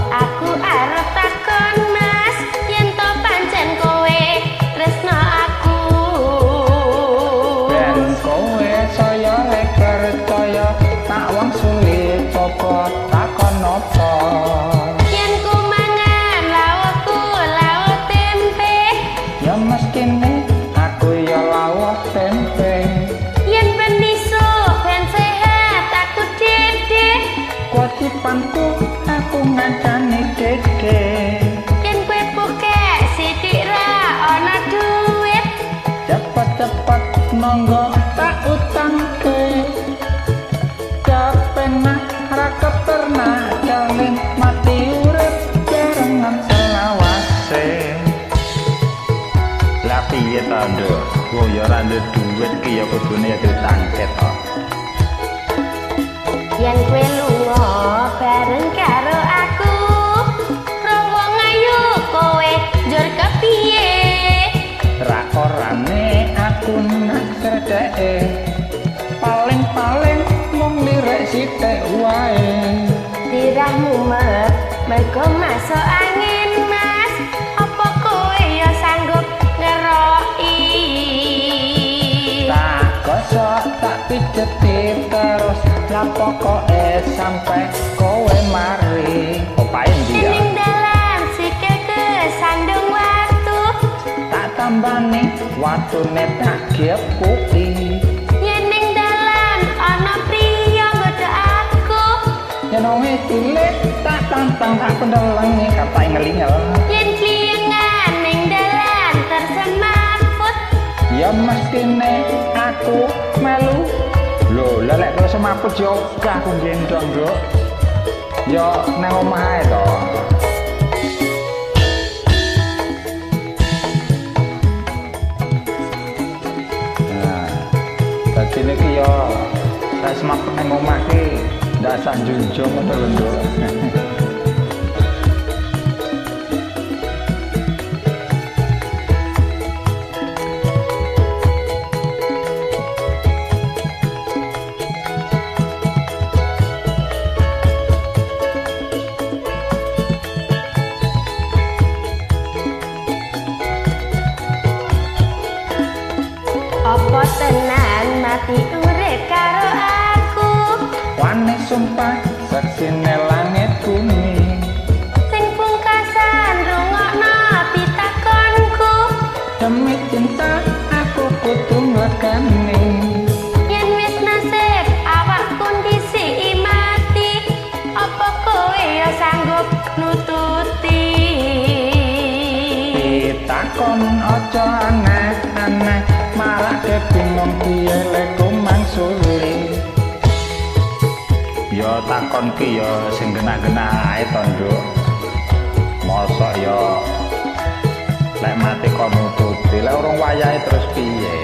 aku arep takon Mas yen to pancen kowe tresno aku ben kowe saya lek percaya tak wangsuli coba takon apa yen ku mangan lawuhku lawuh tempe ya mestine aku ya lawuh tempe yen ben isuk ben sehat aku dede kewajibanku aku ngancani dede yen kowe bukek sithik ra ana duit cepet-cepet nonggo tak utangke kepenak ra keternak jaling mati urip barengan selawase lah piye ta nduk wong ya ora ndek duit ki ya kudune ya ditangke to yen kowe lunga bareng karo aku rowo ngayu kowe njur kepiye ra orane aku nak cerdeke paling-paling mung lirik sithik wae tirah mumet mergo masuk angin Mas apa kowe ya sanggup ngeroki tak gosok tak pijeti terus lah pokoke sampai kowe mari opae ndi ya ning dalan sikil kesandung watu tak tambani watune tak gepuki yen ning dalan ana priya nggodha aku yen wong cilik tak tantang tak pendelengi katai ngelingel yen kliengan ning dalan tersemaput ya mestine aku melu lho lelek terus semaput yo gak aku gendong nduk yo nang omah ae to nah dadi niki yo nek semaput nang omah ki ndak sak junjung ngono nduk apa tenan mati urip karo aku wani sumpah saksine langit bumi sing pungkasan rungokno pitakonku demi cinta aku kudu nglakani yen wis nasib awakku ndisiki mati apa kowe ya sanggup nututi takon aja aneh-aneh marake bingung piye leku mangsuli ya takon ki ya sing genah-genah ae to nduk mosok ya lek mati kon nututi lek urung wayahe terus piye